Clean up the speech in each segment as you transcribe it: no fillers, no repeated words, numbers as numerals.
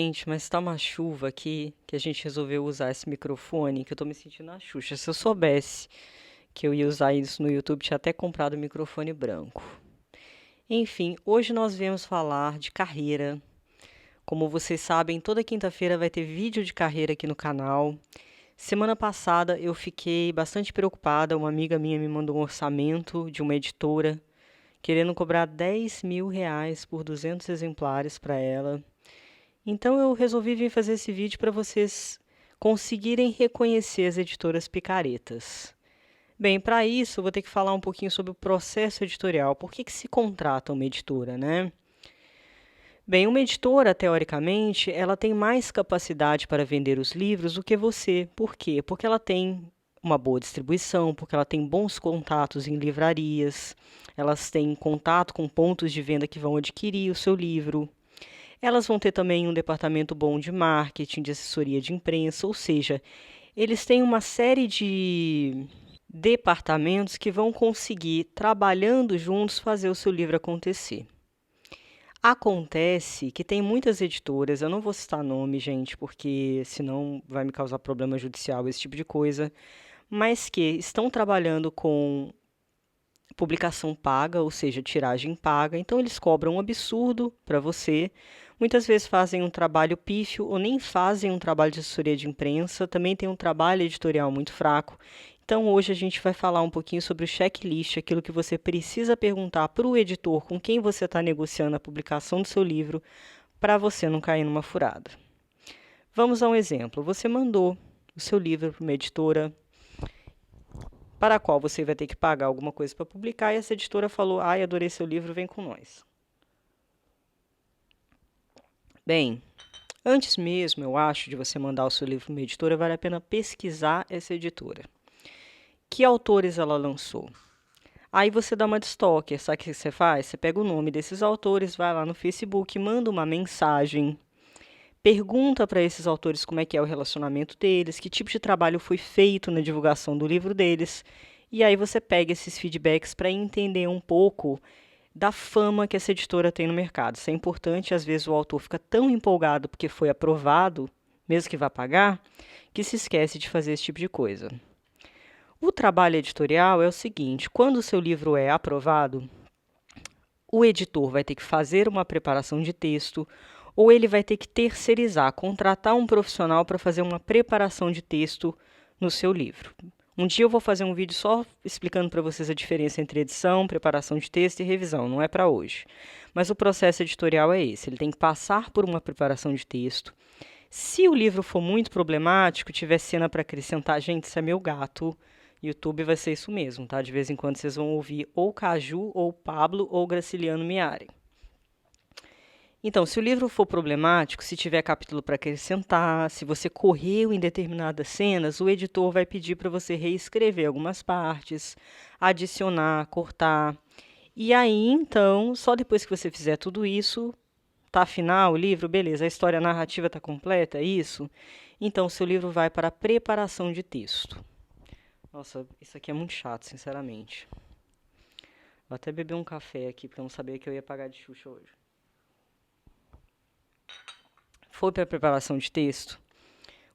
Gente, mas tá uma chuva aqui que a gente resolveu usar esse microfone, que eu tô me sentindo a Xuxa. Se eu soubesse que eu ia usar isso no YouTube, tinha até comprado um microfone branco. Enfim, hoje nós viemos falar de carreira. Como vocês sabem, toda quinta-feira vai ter vídeo de carreira aqui no canal. Semana passada eu fiquei bastante preocupada. Uma amiga minha me mandou um orçamento de uma editora querendo cobrar R$ 10.000 por 200 exemplares para ela. Então eu resolvi vir fazer esse vídeo para vocês conseguirem reconhecer as editoras picaretas. Bem, para isso eu vou ter que falar um pouquinho sobre o processo editorial. Por que se contrata uma editora, né? Bem, uma editora, teoricamente, ela tem mais capacidade para vender os livros do que você. Por quê? Porque ela tem uma boa distribuição, porque ela tem bons contatos em livrarias, elas têm contato com pontos de venda que vão adquirir o seu livro. Elas vão ter também um departamento bom de marketing, de assessoria de imprensa, ou seja, eles têm uma série de departamentos que vão conseguir, trabalhando juntos, fazer o seu livro acontecer. Acontece que tem muitas editoras, eu não vou citar nome, gente, porque senão vai me causar problema judicial, esse tipo de coisa, mas que estão trabalhando com publicação paga, ou seja, tiragem paga, então eles cobram um absurdo para você. Muitas vezes fazem um trabalho pífio ou nem fazem um trabalho de assessoria de imprensa, também tem um trabalho editorial muito fraco. Então hoje a gente vai falar um pouquinho sobre o checklist, aquilo que você precisa perguntar para o editor com quem você está negociando a publicação do seu livro, para você não cair numa furada. Vamos a um exemplo. Você mandou o seu livro para uma editora para a qual você vai ter que pagar alguma coisa para publicar, e essa editora falou: ai, adorei seu livro, vem com nós. Bem, antes mesmo, eu acho, de você mandar o seu livro para uma editora, vale a pena pesquisar essa editora. Que autores ela lançou? Aí você dá uma de stalker, sabe o que você faz? Você pega o nome desses autores, vai lá no Facebook, manda uma mensagem, pergunta para esses autores como é que é o relacionamento deles, que tipo de trabalho foi feito na divulgação do livro deles, e aí você pega esses feedbacks para entender um pouco da fama que essa editora tem no mercado. Isso é importante, às vezes o autor fica tão empolgado porque foi aprovado, mesmo que vá pagar, que se esquece de fazer esse tipo de coisa. O trabalho editorial é o seguinte: quando o seu livro é aprovado, o editor vai ter que fazer uma preparação de texto, ou ele vai ter que terceirizar, contratar um profissional para fazer uma preparação de texto no seu livro. Um dia eu vou fazer um vídeo só explicando para vocês a diferença entre edição, preparação de texto e revisão, não é para hoje. Mas o processo editorial é esse: ele tem que passar por uma preparação de texto. Se o livro for muito problemático, tiver cena para acrescentar, gente, isso é meu gato. YouTube vai ser isso mesmo, tá? De vez em quando vocês vão ouvir ou Caju, ou Pablo, ou Graciliano Miari. Então, se o livro for problemático, se tiver capítulo para acrescentar, se você correu em determinadas cenas, o editor vai pedir para você reescrever algumas partes, adicionar, cortar. E aí, então, só depois que você fizer tudo isso, tá final o livro, beleza, a história narrativa está completa, é isso? Então, seu livro vai para a preparação de texto. Nossa, isso aqui é muito chato, sinceramente. Vou até beber um café aqui para não saber que eu ia pagar de Xuxa hoje. Foi para a preparação de texto?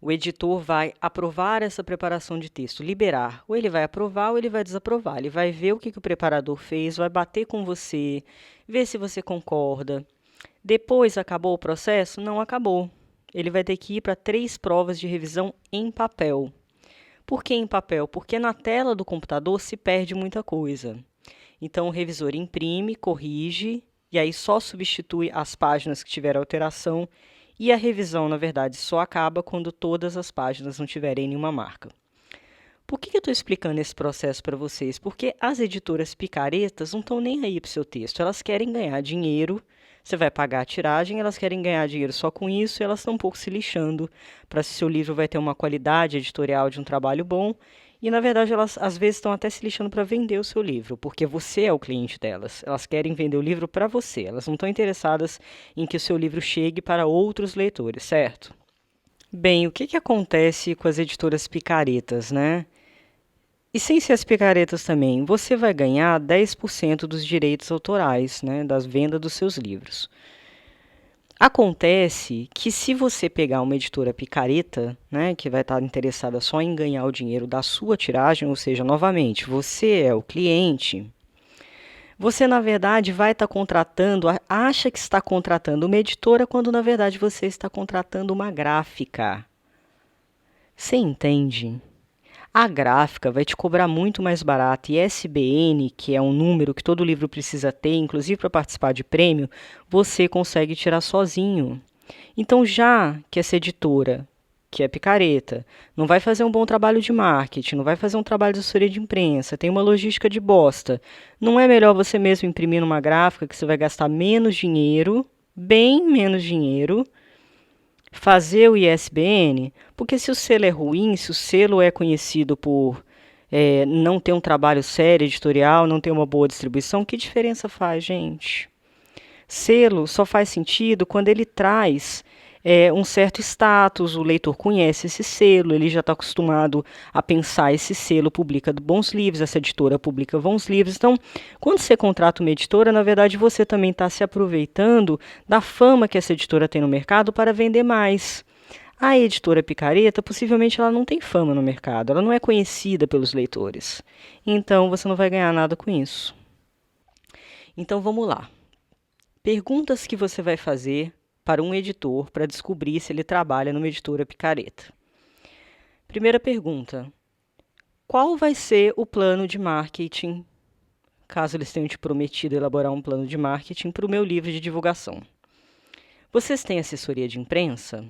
O editor vai aprovar essa preparação de texto, liberar. Ou ele vai aprovar ou ele vai desaprovar. Ele vai ver o que o preparador fez, vai bater com você, ver se você concorda. Depois, acabou o processo? Não acabou. Ele vai ter que ir para 3 provas de revisão em papel. Por que em papel? Porque na tela do computador se perde muita coisa. Então, o revisor imprime, corrige, e aí só substitui as páginas que tiveram alteração, e a revisão, na verdade, só acaba quando todas as páginas não tiverem nenhuma marca. Por que eu estou explicando esse processo para vocês? Porque as editoras picaretas não estão nem aí para o seu texto. Elas querem ganhar dinheiro, você vai pagar a tiragem, elas querem ganhar dinheiro só com isso, e elas estão um pouco se lixando para se seu livro vai ter uma qualidade editorial de um trabalho bom. E, na verdade, elas às vezes estão até se lixando para vender o seu livro, porque você é o cliente delas. Elas querem vender o livro para você. Elas não estão interessadas em que o seu livro chegue para outros leitores, certo? Bem, o que acontece com as editoras picaretas, né? E sem ser as picaretas também, você vai ganhar 10% dos direitos autorais, né, das vendas dos seus livros. Acontece que se você pegar uma editora picareta, né, que vai estar interessada só em ganhar o dinheiro da sua tiragem, ou seja, novamente, você é o cliente, você na verdade vai estar contratando, acha que está contratando uma editora, quando na verdade você está contratando uma gráfica. Você entende? A gráfica vai te cobrar muito mais barato e ISBN, que é um número que todo livro precisa ter, inclusive para participar de prêmio, você consegue tirar sozinho. Então, já que essa editora, que é picareta, não vai fazer um bom trabalho de marketing, não vai fazer um trabalho de assessoria de imprensa, tem uma logística de bosta, não é melhor você mesmo imprimir numa gráfica que você vai gastar menos dinheiro, bem menos dinheiro, fazer o ISBN? Porque se o selo é ruim, se o selo é conhecido por não ter um trabalho sério editorial, não ter uma boa distribuição, que diferença faz, gente? Selo só faz sentido quando ele traz um certo status, o leitor conhece esse selo, ele já está acostumado a pensar, esse selo publica bons livros, essa editora publica bons livros. Então, quando você contrata uma editora, na verdade você também está se aproveitando da fama que essa editora tem no mercado para vender mais. A editora picareta, possivelmente ela não tem fama no mercado, ela não é conhecida pelos leitores. Então, você não vai ganhar nada com isso. Então, vamos lá. Perguntas que você vai fazer para um editor para descobrir se ele trabalha numa editora picareta. Primeira pergunta: qual vai ser o plano de marketing, caso eles tenham te prometido elaborar um plano de marketing para o meu livro de divulgação? Vocês têm assessoria de imprensa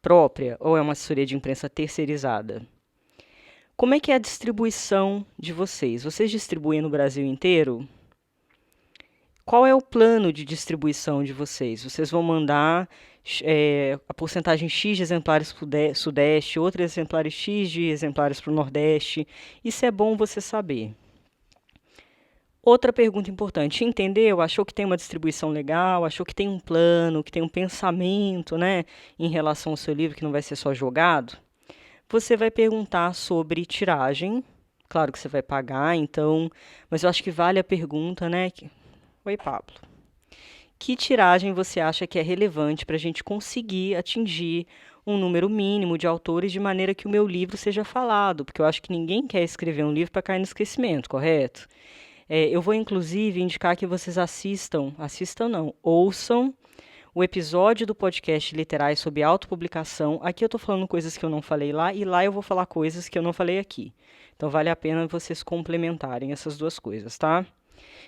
própria ou é uma assessoria de imprensa terceirizada? Como é que é a distribuição de vocês? Vocês distribuem no Brasil inteiro? Qual é o plano de distribuição de vocês? Vocês vão mandar a porcentagem X de exemplares para o Sudeste, outros exemplares X de exemplares para o Nordeste. Isso é bom você saber. Outra pergunta importante: entendeu? Achou que tem uma distribuição legal? Achou que tem um plano, que tem um pensamento, né, em relação ao seu livro, que não vai ser só jogado? Você vai perguntar sobre tiragem. Claro que você vai pagar, então, mas eu acho que vale a pergunta, né? Oi, Pablo. Que tiragem você acha que é relevante para a gente conseguir atingir um número mínimo de autores de maneira que o meu livro seja falado? Porque eu acho que ninguém quer escrever um livro para cair no esquecimento, correto? Eu vou, inclusive, indicar que vocês ouçam o episódio do podcast Literais sobre autopublicação. Aqui eu estou falando coisas que eu não falei lá, e lá eu vou falar coisas que eu não falei aqui. Então, vale a pena vocês complementarem essas duas coisas, tá?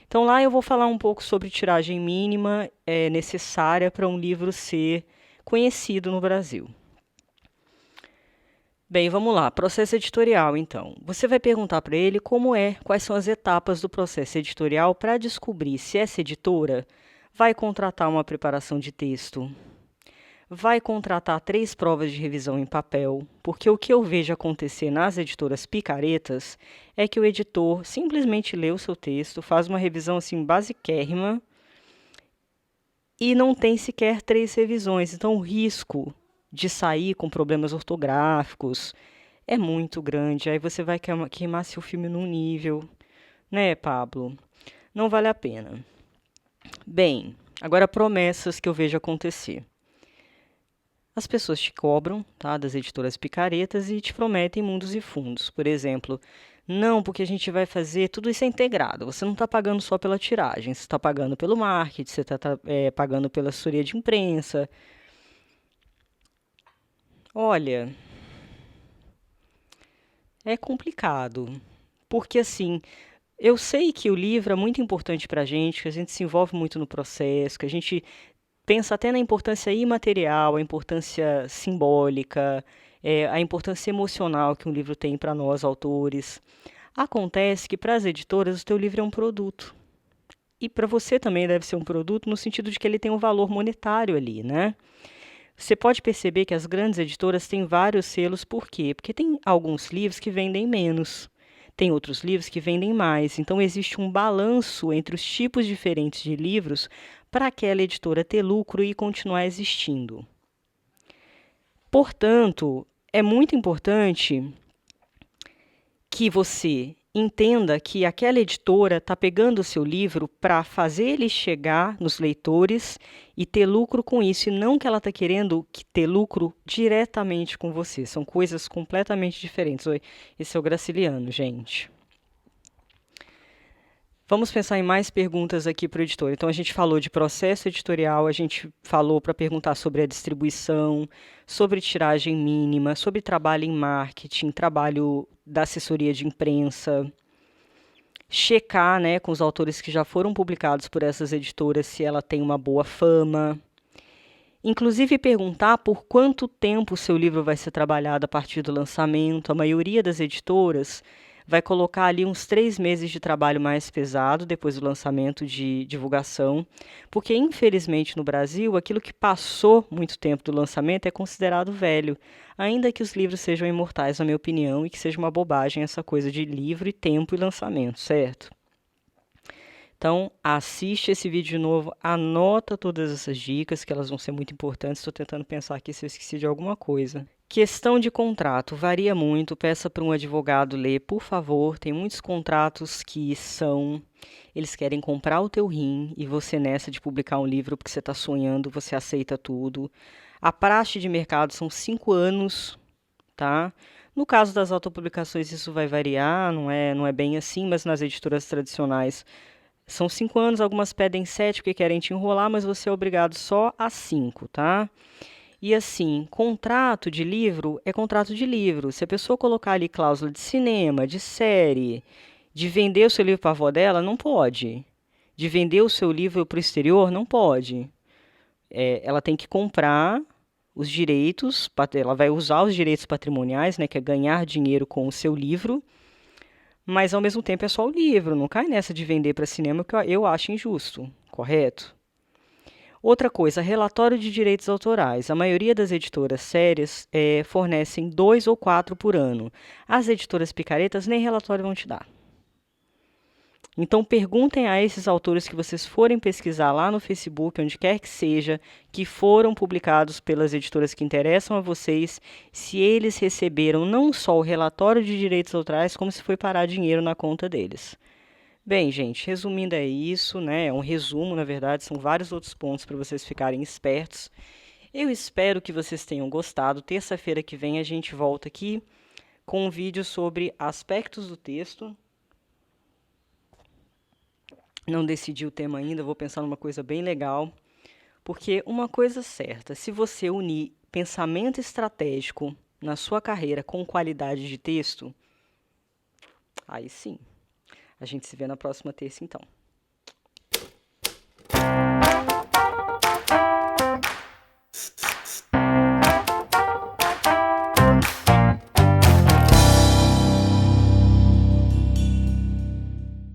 Então, lá eu vou falar um pouco sobre tiragem mínima necessária para um livro ser conhecido no Brasil. Bem, vamos lá. Processo editorial, então. Você vai perguntar para ele quais são as etapas do processo editorial para descobrir se essa editora vai contratar uma preparação de texto, vai contratar 3 provas de revisão em papel, porque o que eu vejo acontecer nas editoras picaretas é que o editor simplesmente lê o seu texto, faz uma revisão assim basiquérrima e não tem sequer 3 revisões. Então, o risco de sair com problemas ortográficos é muito grande. Aí você vai queimar seu filme num nível, né, Pablo? Não vale a pena. Bem, agora promessas que eu vejo acontecer. As pessoas te cobram, tá, das editoras picaretas e te prometem mundos e fundos. Por exemplo, não, porque a gente vai fazer tudo isso integrado. Você não está pagando só pela tiragem, você está pagando pelo marketing, você está pagando pela assessoria de imprensa. Olha, é complicado, porque assim, eu sei que o livro é muito importante para a gente, que a gente se envolve muito no processo, que a gente pensa até na importância imaterial, a importância simbólica, a importância emocional que um livro tem para nós, autores. Acontece que para as editoras o teu livro é um produto. E para você também deve ser um produto no sentido de que ele tem um valor monetário ali, né? Você pode perceber que as grandes editoras têm vários selos, por quê? Porque tem alguns livros que vendem menos, tem outros livros que vendem mais. Então, existe um balanço entre os tipos diferentes de livros para aquela editora ter lucro e continuar existindo. Portanto, é muito importante que você entenda que aquela editora está pegando o seu livro para fazer ele chegar nos leitores e ter lucro com isso, e não que ela está querendo ter lucro diretamente com você. São coisas completamente diferentes. Oi, esse é o Graciliano, gente. Vamos pensar em mais perguntas aqui para o editor. Então, a gente falou de processo editorial, a gente falou para perguntar sobre a distribuição, sobre tiragem mínima, sobre trabalho em marketing, trabalho da assessoria de imprensa, checar, né, com os autores que já foram publicados por essas editoras se ela tem uma boa fama. Inclusive perguntar por quanto tempo o seu livro vai ser trabalhado a partir do lançamento. A maioria das editoras vai colocar ali uns 3 meses de trabalho mais pesado depois do lançamento de divulgação, porque infelizmente no Brasil aquilo que passou muito tempo do lançamento é considerado velho, ainda que os livros sejam imortais, na minha opinião, e que seja uma bobagem essa coisa de livro e tempo e lançamento, certo? Então, assiste esse vídeo de novo, anota todas essas dicas, que elas vão ser muito importantes. Estou tentando pensar aqui se eu esqueci de alguma coisa. Questão de contrato, varia muito, peça para um advogado ler, por favor. Tem muitos contratos que eles querem comprar o teu rim e você nessa de publicar um livro porque você está sonhando, você aceita tudo. A praxe de mercado são 5 anos, tá? No caso das autopublicações isso vai variar, não é bem assim, mas nas editoras tradicionais são 5 anos, algumas pedem 7 porque querem te enrolar, mas você é obrigado só a 5, tá? E assim, contrato de livro é contrato de livro. Se a pessoa colocar ali cláusula de cinema, de série, de vender o seu livro para a avó dela, não pode. De vender o seu livro para o exterior, não pode. Ela tem que comprar os direitos, ela vai usar os direitos patrimoniais, né, que é ganhar dinheiro com o seu livro, mas ao mesmo tempo é só o livro, não cai nessa de vender para cinema, que eu acho injusto, correto? Outra coisa, relatório de direitos autorais. A maioria das editoras sérias fornecem 2 ou 4 por ano. As editoras picaretas nem relatório vão te dar. Então, perguntem a esses autores que vocês forem pesquisar lá no Facebook, onde quer que seja, que foram publicados pelas editoras que interessam a vocês, se eles receberam não só o relatório de direitos autorais, como se foi parar dinheiro na conta deles. Bem, gente, resumindo é isso, né? É um resumo, na verdade, são vários outros pontos para vocês ficarem espertos. Eu espero que vocês tenham gostado. Terça-feira que vem a gente volta aqui com um vídeo sobre aspectos do texto. Não decidi o tema ainda, vou pensar numa coisa bem legal. Porque uma coisa certa, se você unir pensamento estratégico na sua carreira com qualidade de texto, aí sim. A gente se vê na próxima terça, então.